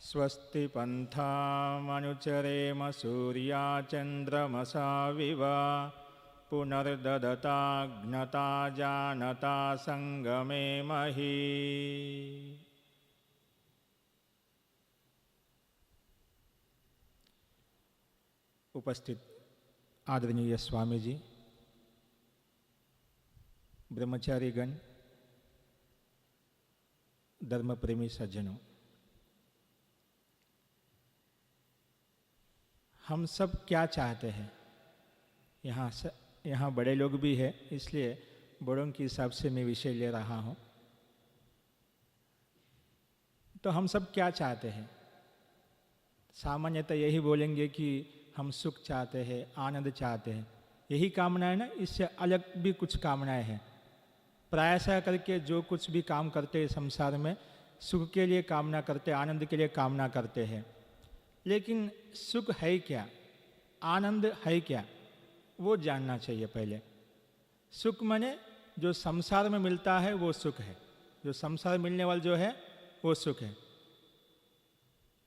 स्वस्ति पन्थामनुचरेम सूर्याचन्द्रमसा विव पुनर्ददता ज्ञता जानता संगमे मही। उपस्थित आदरणीय स्वामी जी, ब्रह्मचारीगण, धर्म प्रेमी सज्जनों, हम सब क्या चाहते हैं? यहाँ बड़े लोग भी हैं, इसलिए बड़ों के हिसाब से मैं विषय ले रहा हूँ। तो हम सब क्या चाहते हैं? सामान्यतः यही बोलेंगे कि हम सुख चाहते हैं, आनंद चाहते हैं, यही कामना है ना। इससे अलग भी कुछ कामनाएं हैं। प्रयास करके जो कुछ भी काम करते हैं संसार में, सुख के लिए कामना करते, आनंद के लिए कामना करते हैं। लेकिन सुख है क्या, आनंद है क्या, वो जानना चाहिए पहले। सुख माने जो संसार में मिलता है वो सुख है, जो संसार मिलने वाला जो है वो सुख है।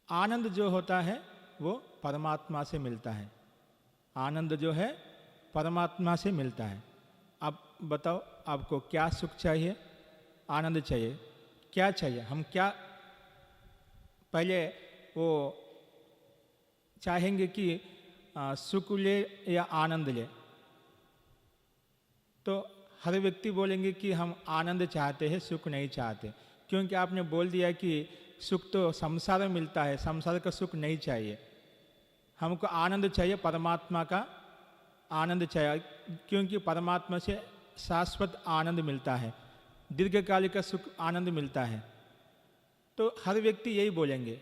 आनंद जो होता है वो परमात्मा से मिलता है। आनंद जो है परमात्मा से मिलता है। अब बताओ, आपको क्या सुख चाहिए, आनंद चाहिए, क्या चाहिए? हम क्या पहले वो चाहेंगे कि सुख ले या आनंद ले? तो हर व्यक्ति बोलेंगे कि हम आनंद चाहते हैं, सुख नहीं चाहते, क्योंकि आपने बोल दिया कि सुख तो संसार में मिलता है, संसार का सुख नहीं चाहिए, हमको आनंद चाहिए, परमात्मा का आनंद चाहिए, क्योंकि परमात्मा से शाश्वत आनंद मिलता है, दीर्घकालिक का सुख आनंद मिलता है। तो हर व्यक्ति यही बोलेंगे।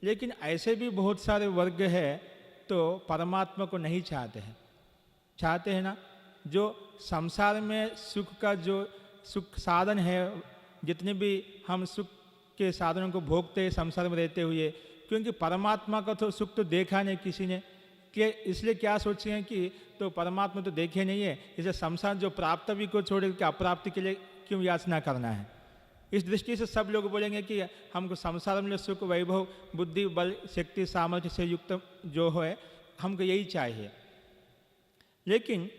लेकिन ऐसे भी बहुत सारे वर्ग है तो परमात्मा को नहीं चाहते हैं। चाहते हैं ना, जो संसार में सुख का जो सुख साधन है, जितने भी हम सुख के साधनों को भोगते हैं संसार में रहते हुए, क्योंकि परमात्मा का तो सुख तो देखा नहीं किसी ने, कि इसलिए क्या सोचते हैं कि तो परमात्मा तो देखे नहीं है, इसे संसार जो प्राप्त भी को छोड़ के अप्राप्ति के लिए क्यों याचना करना है। इस दृष्टि से सब लोग बोलेंगे कि हमको संसार में सुख, वैभव, बुद्धि, बल, शक्ति, सामर्थ्य से युक्त जो है हमको यही चाहिए। लेकिन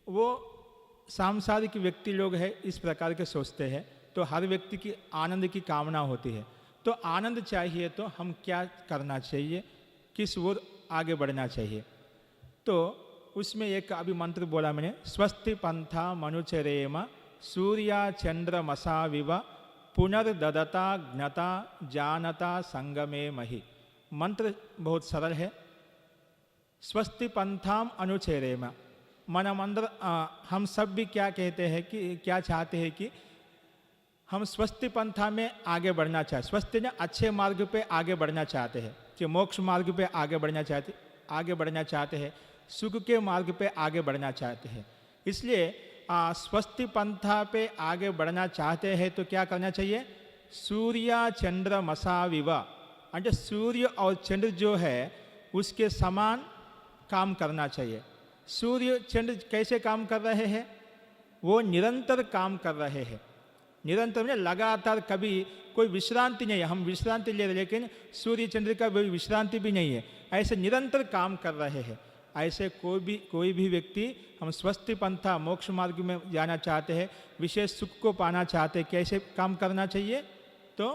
वो सांसारिक व्यक्ति लोग हैं, इस प्रकार के सोचते हैं। तो हर व्यक्ति की आनंद की कामना होती है। तो आनंद चाहिए तो हम क्या करना चाहिए, किस ओर आगे बढ़ना चाहिए? तो उसमें एक अभी मंत्र बोला मैंने, स्वस्ति पंथा मनुचरेम सूर्या चंद्रमसा विव पुनर्ददता ज्ञता जानता संगमे मही। मंत्र बहुत सरल है। स्वस्ति पंथाम अनुचरेम, मन मंत्र हम सब भी क्या कहते हैं कि क्या चाहते हैं कि हम स्वस्ति पंथा में आगे बढ़ना चाहते। स्वस्ति ने अच्छे मार्ग पे आगे बढ़ना चाहते हैं, कि मोक्ष मार्ग पे आगे बढ़ना चाहते हैं, सुख के मार्ग पे आगे बढ़ना चाहते हैं। इसलिए स्वस्ति पंथा पे आगे बढ़ना चाहते हैं तो क्या करना चाहिए? सूर्य चंद्र मसा विवा, అంటే सूर्य और चंद्र जो है उसके समान काम करना चाहिए। सूर्य चंद्र कैसे काम कर रहे हैं? वो निरंतर काम कर रहे हैं। निरंतर में लगातार, कभी कोई विश्रांति नहीं है। हम विश्रांति ले रहे, लेकिन सूर्य चंद्र का विश्रांति भी नहीं है, ऐसे निरंतर काम कर रहे हैं। ऐसे कोई भी व्यक्ति, हम स्वस्ति पंथा मोक्ष मार्ग में जाना चाहते हैं, विशेष सुख को पाना चाहते हैं, कैसे काम करना चाहिए? तो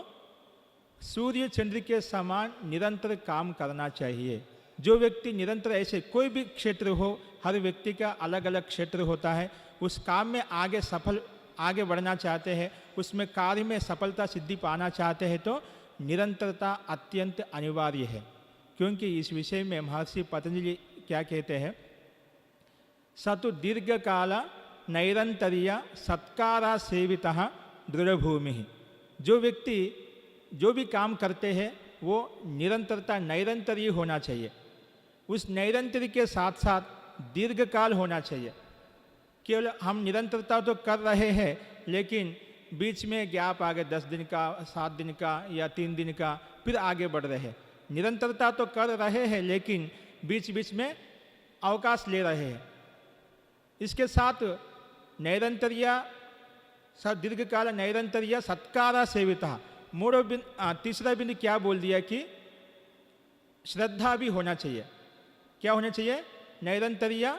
सूर्य चंद्र के समान निरंतर काम करना चाहिए। जो व्यक्ति निरंतर ऐसे, कोई भी क्षेत्र हो, हर व्यक्ति का अलग अलग क्षेत्र होता है, उस काम में आगे बढ़ना चाहते हैं, उसमें कार्य में सफलता सिद्धि पाना चाहते हैं, तो निरंतरता अत्यंत अनिवार्य है। क्योंकि इस विषय में महर्षि पतंजलि क्या कहते हैं? सतु दीर्घ काल नैरंतर्य सत्कारा सेवितः दृढ़ भूमि। जो व्यक्ति जो भी काम करते हैं वो निरंतरता, नैरंतर्य होना चाहिए। उस नैरंतर्य के साथ साथ दीर्घ काल होना चाहिए। केवल हम निरंतरता तो कर रहे हैं, लेकिन बीच में गैप आ गया 10 दिन का, 7 दिन का या 3 दिन का, फिर आगे बढ़ रहे हैं। निरंतरता तो कर रहे हैं लेकिन बीच बीच में अवकाश ले रहे हैं। इसके साथ नैरंतर्य दीर्घकाल नैरंतर्य सत्कारा सेविता। तीसरा बिंदु क्या बोल दिया कि श्रद्धा भी होना चाहिए। क्या होना चाहिए? नैरंतर्य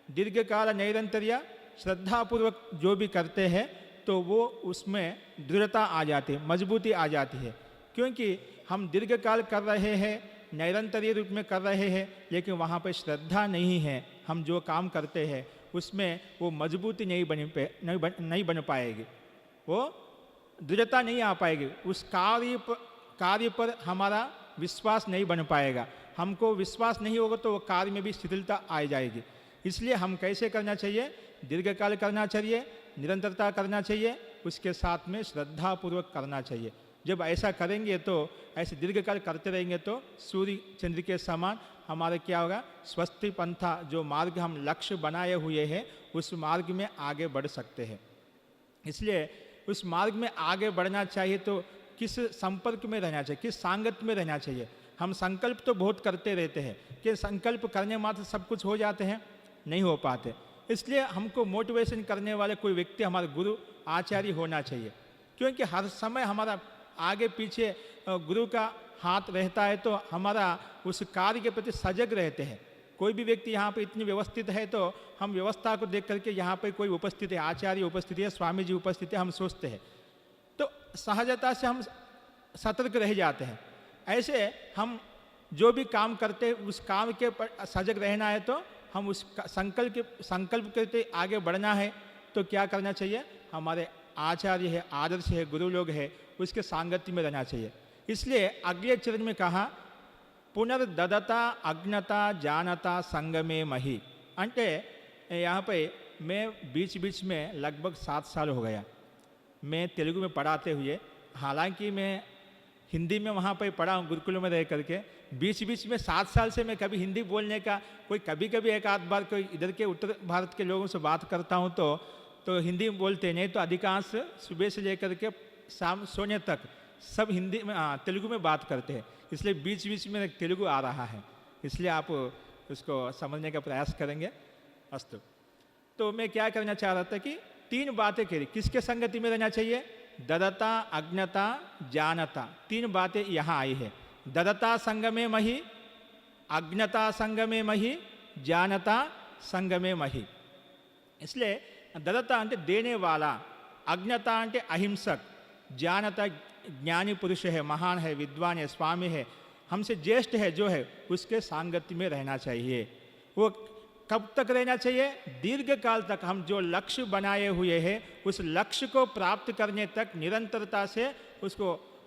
दीर्घकाल नैरंतर्य श्रद्धापूर्वक जो भी करते हैं तो वो उसमें दृढ़ता आ जाती है, मजबूती आ जाती है। क्योंकि हम दीर्घकाल कर रहे हैं, नैरंतर्य रूप में कर रहे हैं, लेकिन वहाँ पर श्रद्धा नहीं है। हम जो काम करते हैं उसमें वो मजबूती नहीं बन पाएगी, वो दृढ़ता नहीं आ पाएगी। उस कार्य पर हमारा विश्वास नहीं बन पाएगा। हमको विश्वास नहीं होगा तो वो कार्य में भी शिथिलता आ जाएगी। इसलिए हम कैसे करना चाहिए? दीर्घकाल करना चाहिए, निरंतरता करना चाहिए, उसके साथ में श्रद्धापूर्वक करना चाहिए। जब ऐसा करेंगे तो ऐसे दीर्घकाल करते रहेंगे तो सूर्य चंद्र के समान हमारा क्या होगा? स्वस्ति पंथा, जो मार्ग हम लक्ष्य बनाए हुए हैं उस मार्ग में आगे बढ़ सकते हैं। इसलिए उस मार्ग में आगे बढ़ना चाहिए तो किस संपर्क में रहना चाहिए, किस सांगत में रहना चाहिए। हम संकल्प तो बहुत करते रहते हैं कि संकल्प करने मात्र सब कुछ हो जाते हैं, नहीं हो पाते। इसलिए हमको मोटिवेशन करने वाले कोई व्यक्ति हमारे गुरु आचार्य होना चाहिए। क्योंकि हर समय हमारा आगे पीछे गुरु का हाथ रहता है तो हमारा उस कार्य के प्रति सजग रहते हैं। कोई भी व्यक्ति यहाँ पे इतनी व्यवस्थित है तो हम व्यवस्था को देख करके यहाँ पे कोई उपस्थित है, आचार्य उपस्थित है, स्वामी जी उपस्थित है, हम सोचते हैं तो सहजता से हम सतर्क रह जाते हैं। ऐसे हम जो भी काम करते हैं उस काम के पर सजग रहना है तो हम उस संकल्प करते आगे बढ़ना है तो क्या करना चाहिए? हमारे आचार्य है, आदर्श है, गुरु लोग है, उसके सांगत्य में रहना चाहिए। इसलिए अगले चरण में कहा पुनर्ददता अज्ञता जानता संगमे मही। अंटे यहाँ पे मैं बीच बीच में लगभग 7 साल हो गया मैं तेलुगु में पढ़ाते हुए। हालांकि मैं हिंदी में वहाँ पर पढ़ा हूँ गुरुकुल में रह करके। बीच बीच में 7 साल से मैं कभी हिंदी बोलने का कभी कभी एक आध बार कोई इधर के उत्तर भारत के लोगों से बात करता हूँ तो हिंदी में बोलते, नहीं तो अधिकांश सुबह से लेकर के शाम सोने तक सब हिंदी में तेलुगु में बात करते हैं। इसलिए बीच बीच में तेलुगु आ रहा है, इसलिए आप उसको समझने का प्रयास करेंगे। अस्तु। तो मैं क्या करना चाह रहा था कि 3 बातें करी। किसके संगति में रहना चाहिए? ददता, अज्ञता, जानता। 3 बातें यहाँ आई है। ददता संगमे मही, अज्ञता संगमे मही, जानता संगमे मही। इसलिए ददता अंटे देने वाला, अज्ञता अंटे अहिंसक, जानता ज्ञानी पुरुष है, महान है, विद्वान है, स्वामी है, हमसे ज्येष्ठ है जो है उसके सांगत्य में रहना चाहिए। वो कब तक रहना चाहिए? दीर्घ काल तक। हम जो लक्ष्य बनाए हुए हैं उस लक्ष्य को प्राप्त करने तक निरंतरता से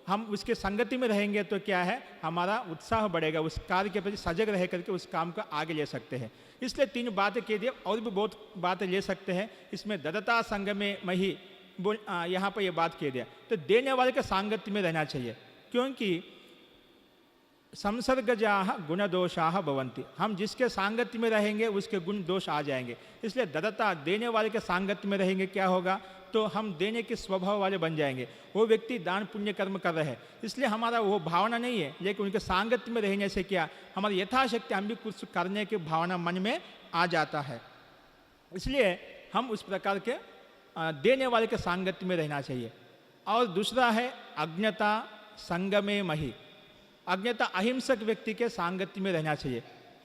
हम उसके संगति में रहेंगे तो क्या है? हमारा उत्साह बढ़ेगा, उस कार्य के प्रति सजग रह करके उस काम को आगे ले सकते हैं। इसलिए 3 बातें कह दिए, और भी बहुत बातें ले सकते हैं। इसमें ददता संगमे मही यहाँ पर यह बात कह दिया। तो देने वाले के सांगत्य में रहना चाहिए, क्योंकि संसर्गजाः गुणदोषाः भवन्ति। हम जिसके सांगत्य में रहेंगे उसके गुण दोष आ जाएंगे। इसलिए ददता देने वाले के सांगत्य में रहेंगे, क्या होगा? तो हम देने के स्वभाव वाले बन जाएंगे। वो व्यक्ति दान पुण्य कर्म कर रहे हैं, इसलिए हमारा वो भावना नहीं है, लेकिन उनके सांगत्य में रहने से क्या हमारी यथाशक्ति हम भी कुछ करने की भावना मन में आ जाता है। इसलिए हम उस प्रकार के देने वाले के सांगत्य में रहना चाहिए। और दूसरा है अज्ञता संगमे मही। अज्ञता अहिंसक व्यक्ति के सांगत्य में रहना चाहिए।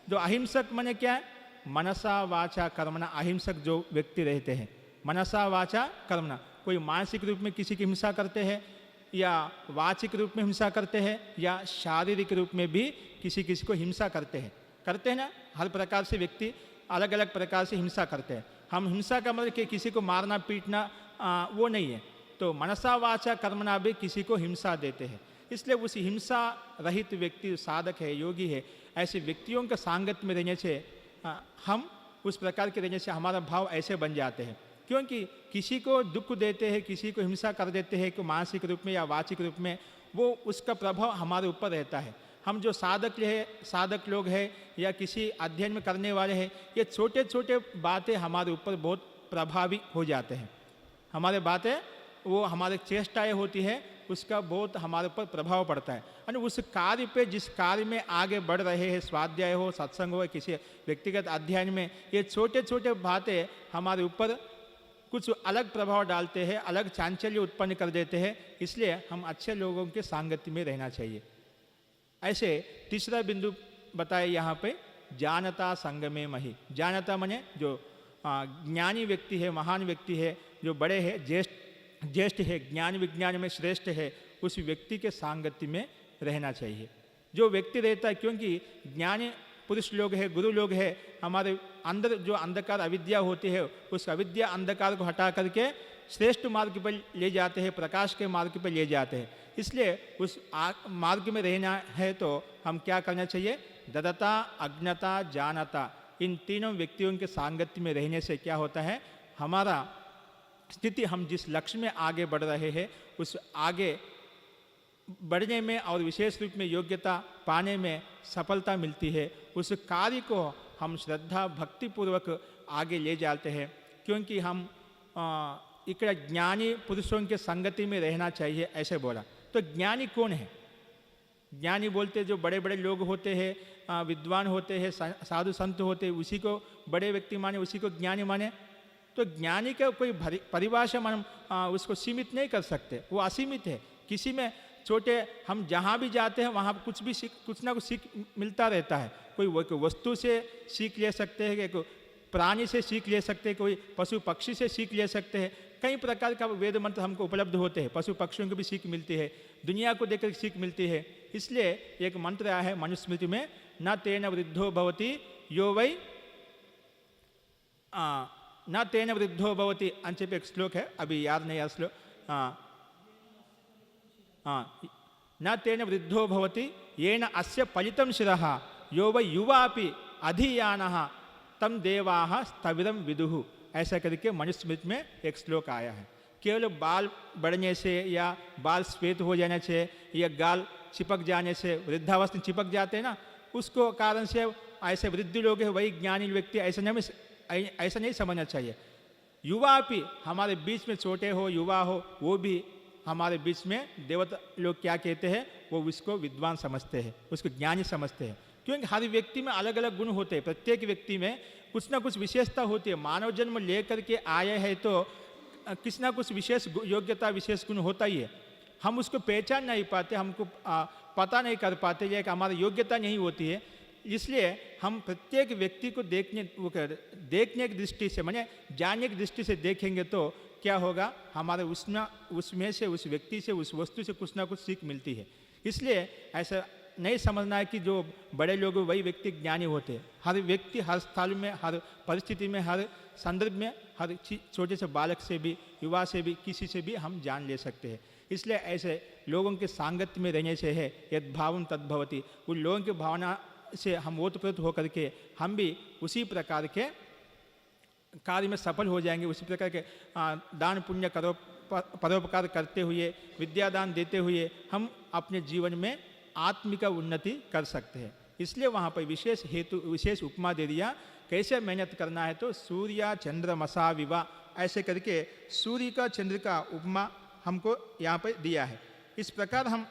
जो अहिंसक माने क्या है? मनसा वाचा कर्मणा। अहिंसक जो व्यक्ति रहते हैं, मनसा वाचा कर्मणा, कोई मानसिक रूप में किसी की हिंसा करते हैं या वाचिक रूप में हिंसा करते हैं या शारीरिक रूप में भी किसी को हिंसा करते हैं ना। हर प्रकार से व्यक्ति अलग अलग प्रकार से हिंसा करते हैं। हम हिंसा का मतलब कि किसी को मारना पीटना वो नहीं है। तो मनसा वाचा कर्मणा भी किसी को हिंसा देते हैं। इसलिए उस हिंसा रहित व्यक्ति साधक है, योगी है, ऐसे व्यक्तियों के सांगत में रहने से हम उस प्रकार के रहने से हमारा भाव ऐसे बन जाते हैं। क्योंकि किसी को दुख देते हैं, किसी को हिंसा कर देते हैं कि मानसिक रूप में या वाचिक रूप में, वो उसका प्रभाव हमारे ऊपर रहता है। हम जो साधक लोग हैं या किसी अध्ययन में करने वाले हैं, ये छोटे छोटे बातें हमारे ऊपर बहुत प्रभावी हो जाते हैं। हमारे बातें वो हमारे चेष्टाएँ होती है उसका बहुत हमारे ऊपर प्रभाव पड़ता है। और उस कार्य पे जिस कार्य में आगे बढ़ रहे हैं, स्वाध्याय हो, सत्संग हो, किसी व्यक्तिगत अध्ययन में, ये छोटे छोटे बातें हमारे ऊपर कुछ अलग प्रभाव डालते हैं, अलग चांचल्य उत्पन्न कर देते हैं। इसलिए हम अच्छे लोगों के सांगत्य में रहना चाहिए। ऐसे तीसरा बिंदु बताए यहाँ पे, जानता संग में मही। जानता माने जो ज्ञानी व्यक्ति है, महान व्यक्ति है, जो बड़े हैं, ज्येष्ठ है, ज्ञान विज्ञान में श्रेष्ठ है, उस व्यक्ति के सांगत्य में रहना चाहिए। जो व्यक्ति रहता है, क्योंकि ज्ञानी पुरुष लोग हैं, गुरु लोग हैं, हमारे अंदर जो अंधकार अविद्या होती है उस अविद्या अंधकार को हटा करके श्रेष्ठ मार्ग पर ले जाते हैं, प्रकाश के मार्ग पर ले जाते हैं। इसलिए उस मार्ग में रहना है तो हम क्या करना चाहिए? ददता, अज्ञता, जानता, इन तीनों व्यक्तियों के सांगत्य में रहने से क्या होता है, हमारा स्थिति, हम जिस लक्ष्य में आगे बढ़ रहे हैं उस आगे बढ़ने में और विशेष रूप में योग्यता पाने में सफलता मिलती है। उस कार्य को हम श्रद्धा भक्ति पूर्वक आगे ले जाते हैं। क्योंकि हम इकड़ा ज्ञानी पुरुषों के संगति में रहना चाहिए ऐसे बोला। तो ज्ञानी कौन है? ज्ञानी बोलते जो बड़े बड़े लोग होते हैं, विद्वान होते हैं, साधु संत होते हैं, उसी को बड़े व्यक्ति माने, उसी को ज्ञानी माने। तो ज्ञानी का कोई परिभाषा हम उसको सीमित नहीं कर सकते, वो असीमित है। किसी में छोटे, हम जहाँ भी जाते हैं वहाँ कुछ ना कुछ सीख मिलता रहता है। कोई वस्तु से सीख ले सकते हैं, कोई प्राणी से सीख ले सकते हैं, कोई पशु पक्षी से सीख ले सकते हैं। कई प्रकार का वेद मंत्र हमको उपलब्ध होते हैं, पशु पक्षियों को भी सीख मिलती है, दुनिया को देखकर सीख मिलती है। इसलिए एक मंत्र आया है मनुस्मृति में, न तेन वृद्धो भवति यो वै, न तेन वृद्धो भवति, अंचे पे एक श्लोक है, अभी याद नहीं आ श्लोक, न तेन वृद्धो भवति येन अस्य पलितं शिरः यो वै युवापि अधियानः तम देवाः स्थविरं विदुः। ऐसा करके मनुस्मृति में एक श्लोक आया है। केवल बाल बढ़ने से या बाल श्वेत हो जाने से या गाल चिपक जाने से, वृद्धावस्था चिपक जाते हैं ना, उसको कारण से ऐसे वृद्ध लोग हैं वही ज्ञानी व्यक्ति, ऐसा नहीं समझना चाहिए। युवा भी हमारे बीच में, छोटे हो युवा हो, वो भी हमारे बीच में देवता लोग क्या कहते हैं, वो उसको विद्वान समझते हैं, उसको ज्ञानी समझते हैं। क्योंकि हर व्यक्ति में अलग अलग गुण होते हैं, प्रत्येक व्यक्ति में कुछ ना कुछ विशेषता होती है। मानव जन्म लेकर के आए हैं तो किस ना कुछ विशेष योग्यता, विशेष गुण होता ही है। हम उसको पहचान नहीं पाते, हमको पता नहीं कर पाते, यह हमारी योग्यता नहीं होती है। इसलिए हम प्रत्येक व्यक्ति को देखने की दृष्टि से, माने जानने की दृष्टि से देखेंगे तो क्या होगा, हमारे उसमें से, उस व्यक्ति से, उस वस्तु से कुछ ना कुछ सीख मिलती है। इसलिए ऐसा नहीं समझना है कि जो बड़े लोग वही व्यक्ति ज्ञानी होते हैं। हर व्यक्ति हर स्थल में, हर परिस्थिति में, हर संदर्भ में, हर छोटे से बालक से भी, युवा से भी, किसी से भी हम जान ले सकते हैं। इसलिए ऐसे लोगों के सांगत्य में रहने से है यद भावम तद्भवति, उन लोगों की भावना से हम ओतप्रोत होकर के हम भी उसी प्रकार के कार्य में सफल हो जाएंगे। उसी प्रकार के दान पुण्य परोपकार करते हुए, विद्यादान देते हुए हम अपने जीवन में आत्मिक उन्नति कर सकते हैं। इसलिए वहाँ पर विशेष हेतु, विशेष उपमा दे दिया, कैसे मेहनत करना है। तो सूर्य चंद्र मसा विवा, ऐसे करके सूर्य का चंद्र का उपमा हमको यहाँ पर दिया है। इस प्रकार हम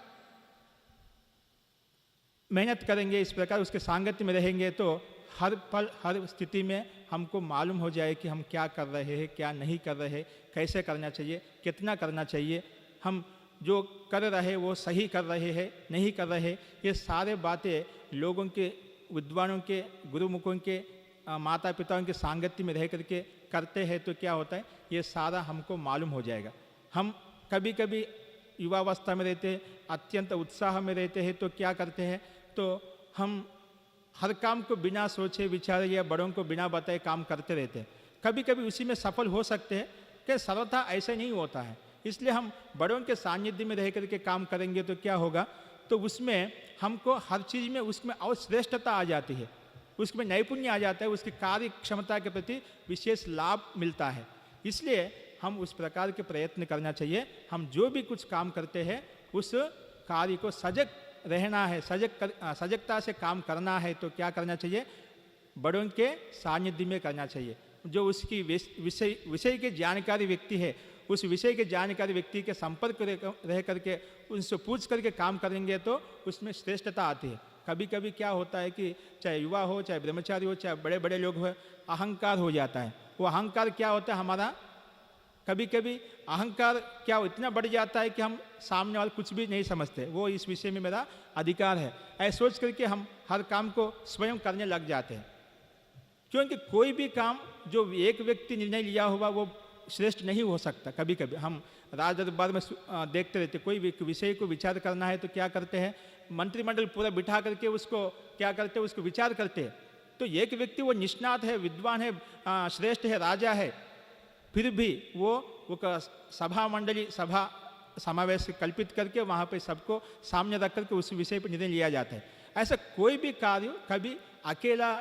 मेहनत करेंगे, इस प्रकार उसके सांगत्य में रहेंगे तो हर पल, हर स्थिति में हमको मालूम हो जाए कि हम क्या कर रहे हैं, क्या नहीं कर रहे हैं, कैसे करना चाहिए, कितना करना चाहिए, हम जो कर रहे वो सही कर रहे हैं, नहीं कर रहे। ये सारे बातें लोगों के, विद्वानों के, गुरुमुखों के, माता पिताओं के सांगत्य में रह करके करते हैं तो क्या होता है, ये सारा हमको मालूम हो जाएगा। हम कभी कभी युवावस्था में रहते हैं, अत्यंत उत्साह में रहते हैं तो क्या करते हैं, तो हम हर काम को बिना सोचे विचारे या बड़ों को बिना बताए काम करते रहते हैं। कभी कभी उसी में सफल हो सकते हैं कि सर्वथा ऐसे नहीं होता है। इसलिए हम बड़ों के सानिध्य में रह करके काम करेंगे तो क्या होगा, तो उसमें हमको हर चीज़ में उसमें और श्रेष्ठता आ जाती है, उसमें नैपुण्य आ जाता है, उसकी कार्य क्षमता के प्रति विशेष लाभ मिलता है। इसलिए हम उस प्रकार के प्रयत्न करना चाहिए। हम जो भी कुछ काम करते हैं उस कार्य को सजग रहना है, सजगता से काम करना है तो क्या करना चाहिए, बड़ों के सानिध्य में करना चाहिए। जो उसकी विषय की जानकारी व्यक्ति है उस विषय के जानकारी व्यक्ति के संपर्क रह करके उनसे पूछ करके काम करेंगे तो उसमें श्रेष्ठता आती है। कभी कभी क्या होता है कि चाहे युवा हो, चाहे ब्रह्मचारी हो, चाहे बड़े बड़े लोग हो, अहंकार हो जाता है। वो अहंकार क्या होता है हमारा, कभी कभी अहंकार क्या इतना बढ़ जाता है कि हम सामने वाले कुछ भी नहीं समझते, वो इस विषय में मेरा अधिकार है, ऐसा सोच करके हम हर काम को स्वयं करने लग जाते हैं। क्योंकि कोई भी काम जो एक व्यक्ति निर्णय लिया हुआ वो श्रेष्ठ नहीं हो सकता। कभी कभी हम राज दरबार में देखते रहते, कोई भी विषय को विचार करना है तो क्या करते हैं, मंत्रिमंडल पूरा बिठा करके उसको क्या करते हैं, उसको विचार करते हैं। तो एक व्यक्ति वो निष्णात है, विद्वान है, श्रेष्ठ है, राजा है, फिर भी वो सभा मंडली सभा समावेश कल्पित करके वहाँ पे सबको सामने रख करके उस विषय पर निर्णय लिया जाता है। ऐसा कोई भी कार्य कभी अकेला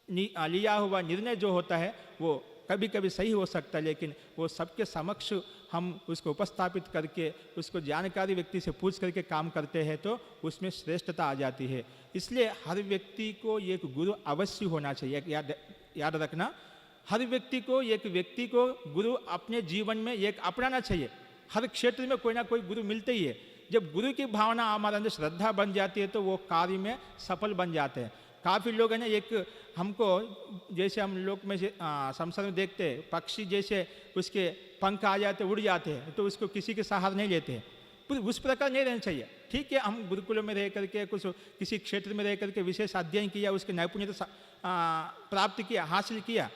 लिया हुआ निर्णय जो होता है वो कभी कभी सही हो सकता है, लेकिन वो सबके समक्ष हम उसको उपस्थापित करके उसको जानकारी व्यक्ति से पूछ करके काम करते हैं तो उसमें श्रेष्ठता आ जाती है। इसलिए हर व्यक्ति को एक गुरु अवश्य होना चाहिए। याद रखना, हर व्यक्ति को गुरु अपने जीवन में एक अपनाना चाहिए। हर क्षेत्र में कोई ना कोई गुरु मिलते ही है। जब गुरु की भावना हमारे अंदर श्रद्धा बन जाती है तो वो कार्य में सफल बन जाते हैं। काफ़ी लोग है ना, एक हमको जैसे हम लोग में संसार में देखते हैं, पक्षी जैसे उसके पंख आ जाते उड़ जाते हैं तो उसको किसी के सहारा नहीं लेते हैं, उस प्रकार नहीं रहना चाहिए। ठीक है, हम गुरुकुलों में रह करके कुछ किसी क्षेत्र में रह करके विशेष अध्ययन किया, उसके नैपुण्यता प्राप्त किया, हासिल किया,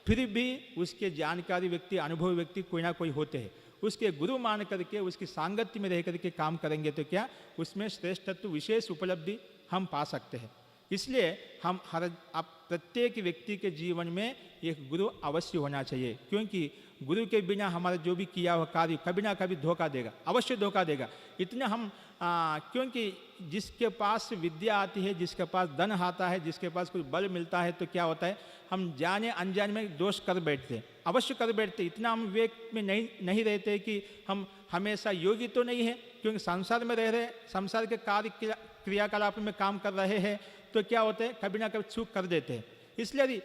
फिर भी उसके जानकारी व्यक्ति, अनुभवी व्यक्ति कोई ना कोई होते हैं। उसके गुरु मान करके उसकी सांगत्य में रह करके काम करेंगे तो क्या उसमें श्रेष्ठत्व, विशेष उपलब्धि हम पा सकते हैं। इसलिए हम प्रत्येक व्यक्ति के जीवन में एक गुरु अवश्य होना चाहिए, क्योंकि गुरु के बिना हमारा जो भी किया हुआ कार्य कभी ना कभी धोखा देगा, अवश्य धोखा देगा। इतने हम क्योंकि जिसके पास विद्या आती है, जिसके पास धन आता है, जिसके पास कुछ बल मिलता है तो क्या होता है, हम जाने अनजाने में दोष कर बैठते हैं, अवश्य कर बैठते। इतना हम विवेक में नहीं रहते कि हम हमेशा योगी तो नहीं है, क्योंकि संसार में रह रहे, संसार के कार्य क्रियाकलाप में काम कर रहे हैं तो क्या होते हैं, कभी ना कभी चूक कर देते हैं। इसलिए यदि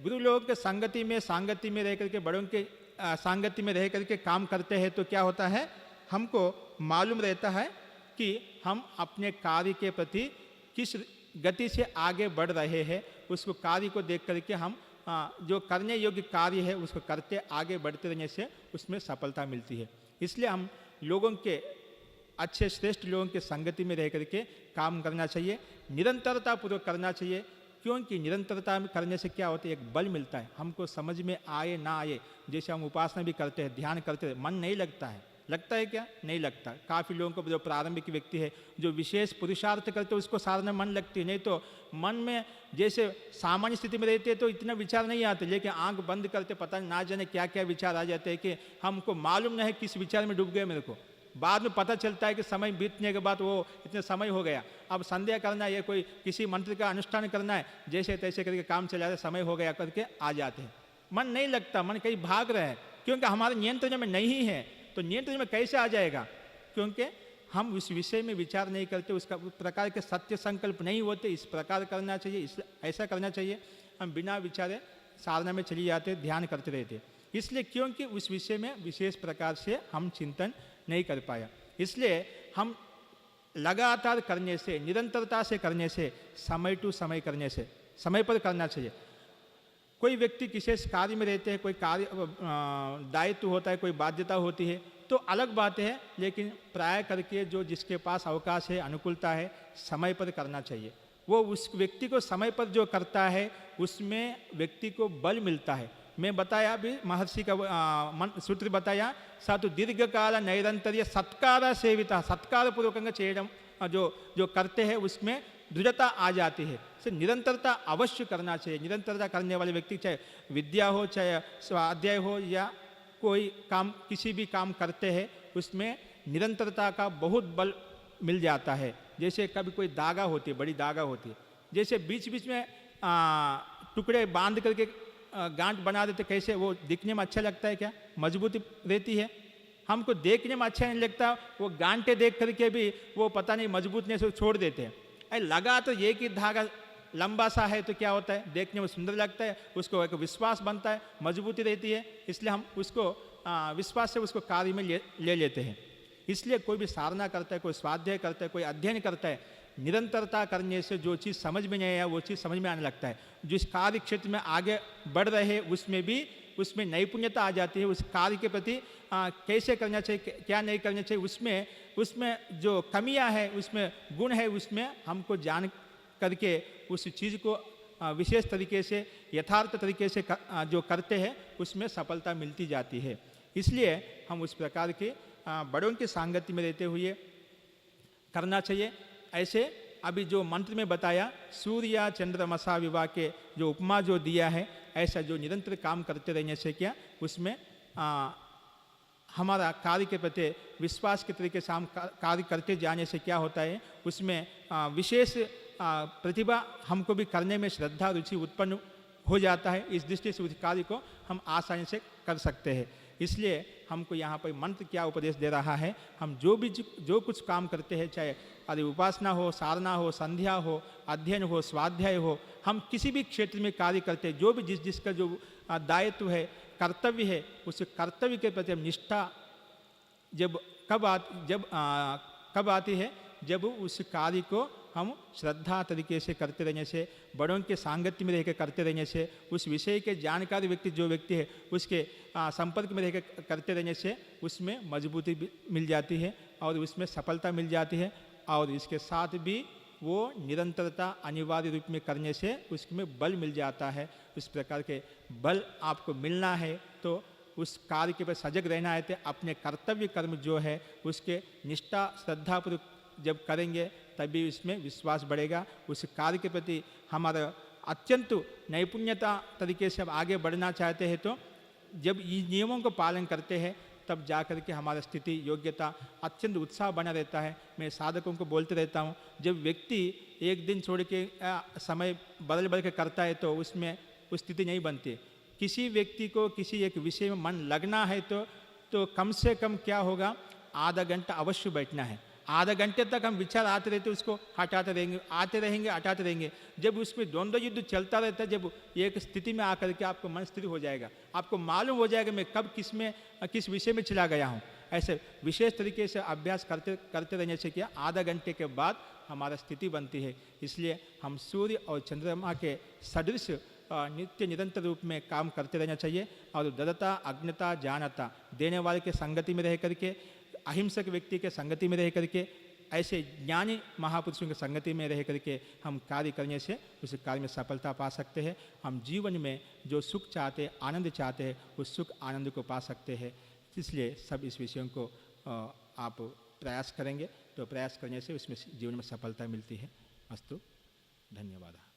गुरु लोगों के सांगति में रह करके, बड़ों के सांगति में रह करके काम करते हैं तो क्या होता है, हमको मालूम रहता है कि हम अपने कार्य के प्रति किस गति से आगे बढ़ रहे हैं। उसको कार्य को देख करके हम जो करने योग्य कार्य है उसको करते आगे बढ़ते रहने से उसमें सफलता मिलती है। इसलिए हम लोगों के अच्छे श्रेष्ठ लोगों के संगति में रह करके काम करना चाहिए, निरंतरता पूर्वक करना चाहिए। क्योंकि निरंतरता में करने से क्या होता है, एक बल मिलता है। हमको समझ में आए ना आए, जैसे हम उपासना भी करते हैं, ध्यान करते हैं, मन नहीं लगता है, लगता है क्या, नहीं लगता। काफ़ी लोगों को जो प्रारंभिक व्यक्ति है जो विशेष पुरुषार्थ करते हैं उसको साधना मन लगती है, नहीं तो मन में जैसे सामान्य स्थिति में रहते हैं तो इतना विचार नहीं आते, लेकिन आंख बंद करते पता ना जाने क्या क्या विचार आ जाते हैं कि हमको मालूम नहीं किस विचार में डूब गए। मेरे को बाद में पता चलता है कि समय बीतने के बाद वो इतने समय हो गया, अब संध्या करना है, कोई किसी मंत्र का अनुष्ठान करना है, जैसे तैसे करके काम चला जाता है, समय हो गया करके आ जाते हैं। मन नहीं लगता, मन कहीं भाग रहा है, क्योंकि हमारे नियंत्रण में नहीं है। तो नियंत्रण में कैसे आ जाएगा, क्योंकि हम उस विषय में विचार नहीं करते, उसका प्रकार के सत्य संकल्प नहीं होते। इस प्रकार करना चाहिए, ऐसा करना चाहिए। हम बिना विचारे साधना में चली जाते, ध्यान करते रहते, इसलिए क्योंकि उस विषय में विशेष प्रकार से हम चिंतन नहीं कर पाया। इसलिए हम लगातार करने से, निरंतरता से करने से, समय टू समय करने से, समय पर करना चाहिए। कोई व्यक्ति किसी कार्य में रहते हैं, कोई कार्य दायित्व होता है, कोई बाध्यता होती है तो अलग बात है, लेकिन प्राय करके जो जिसके पास अवकाश है, अनुकूलता है, समय पर करना चाहिए। वो उस व्यक्ति को समय पर जो करता है उसमें व्यक्ति को बल मिलता है। मैं बताया अभी महर्षि का सूत्र बताया, सातु दीर्घ काल नैरंतर्य सत्कार सेविता, सत्कार पूर्वक चेयम जो करते हैं उसमें दृढ़ता आ जाती है। से निरंतरता अवश्य करना चाहिए। निरंतरता करने वाले व्यक्ति चाहे विद्या हो, चाहे स्वाध्याय हो, या कोई काम, किसी भी काम करते हैं उसमें निरंतरता का बहुत बल मिल जाता है। जैसे कभी कोई दागा होती है, बड़ी दागा होती है, जैसे बीच बीच में टुकड़े बांध करके गांठ बना देते, कैसे वो दिखने में अच्छा लगता है, क्या मजबूती रहती है। हमको देखने में अच्छा नहीं लगता, वो गांठे देख करके भी वो पता नहीं मजबूत नहीं से छोड़ देते हैं। अरे लगा तो एक ही धागा लंबा सा है तो क्या होता है, देखने में सुंदर लगता है, उसको एक विश्वास बनता है, मजबूती रहती है। इसलिए हम उसको विश्वास से उसको कार्य में ले लेते हैं। इसलिए कोई भी साधना करता है, कोई स्वाध्याय करता है, कोई अध्ययन करता है, निरंतरता करने से जो चीज़ समझ में नहीं आया वो चीज़ समझ में आने लगता है। जिस कार्य क्षेत्र में आगे बढ़ रहे उसमें भी उसमें नैपुण्यता आ जाती है। उस कार्य के प्रति कैसे करना चाहिए, क्या नहीं करना चाहिए, उसमें जो कमियां है, उसमें गुण है, उसमें हमको जान करके उस चीज़ को विशेष तरीके से यथार्थ तरीके से जो करते हैं उसमें सफलता मिलती जाती है। इसलिए हम उस प्रकार के बड़ों की सांगत्य में रहते हुए करना चाहिए। ऐसे अभी जो मंत्र में बताया सूर्य चंद्रमसा विवाह के जो उपमा जो दिया है, ऐसा जो निरंतर काम करते रहने से क्या उसमें हमारा कार्य के प्रति विश्वास के तरीके से हम कार्य करते जाने से क्या होता है, उसमें विशेष प्रतिभा हमको भी करने में श्रद्धा रुचि उत्पन्न हो जाता है। इस दृष्टि से उस कार्य को हम आसानी से कर सकते हैं। इसलिए हमको यहाँ पर मंत्र क्या उपदेश दे रहा है, हम जो कुछ काम करते हैं, चाहे अरे उपासना हो, साधना हो, संध्या हो, अध्ययन हो, स्वाध्याय हो, हम किसी भी क्षेत्र में कार्य करते हैं, जो भी जिसका जो दायित्व है, कर्तव्य है, उस कर्तव्य के प्रति हम निष्ठा कब आती है, जब उस कार्य को हम श्रद्धा तरीके से करते रहने से, बड़ों के सांगत्य में रहकर करते रहने से, उस विषय के जानकार व्यक्ति है उसके संपर्क में रहकर करते रहने से उसमें मजबूती मिल जाती है और उसमें सफलता मिल जाती है। और इसके साथ भी वो निरंतरता अनिवार्य रूप में करने से उसमें बल मिल जाता है। इस प्रकार के बल आपको मिलना है तो उस कार्य के पर सजग रहना है, तो अपने कर्तव्य कर्म जो है उसके निष्ठा श्रद्धापूर्वक जब करेंगे तभी इसमें विश्वास बढ़ेगा। उस कार्य के प्रति हमारा अत्यंत नैपुण्यता तरीके से अब आगे बढ़ना चाहते हैं तो जब ये नियमों को पालन करते हैं तब जा कर के हमारा स्थिति योग्यता अत्यंत उत्साह बना रहता है। मैं साधकों को बोलते रहता हूँ, जब व्यक्ति एक दिन छोड़ के समय बदल के करता है तो उसमें उस स्थिति नहीं बनती। किसी व्यक्ति को किसी एक विषय में मन लगना है तो कम से कम क्या होगा, आधा घंटा अवश्य बैठना है। आधा घंटे तक हम विचार आते रहते उसको हटाते रहेंगे, आते रहेंगे, हटाते रहेंगे। जब उसमें द्वंद्व युद्ध चलता रहता है, जब एक स्थिति में आकर के आपको मन स्थिर हो जाएगा, आपको मालूम हो जाएगा मैं कब किस विषय में चला गया हूँ। ऐसे विशेष तरीके से अभ्यास करते रहने से क्या आधा घंटे के बाद हमारा स्थिति बनती है। इसलिए हम सूर्य और चंद्रमा के सदृश नित्य निरंतर रूप में काम करते रहना चाहिए और ददता अज्ञता जानता देने वाले के संगति में रह करके, अहिंसक व्यक्ति के संगति में रह करके, ऐसे ज्ञानी महापुरुषों की संगति में रह करके हम कार्य करने से उस कार्य में सफलता पा सकते हैं। हम जीवन में जो सुख चाहते हैं, आनंद चाहते हैं, उस सुख आनंद को पा सकते हैं। इसलिए सब इस विषयों को आप प्रयास करेंगे तो प्रयास करने से उसमें जीवन में सफलता मिलती है। अस्तु, धन्यवाद।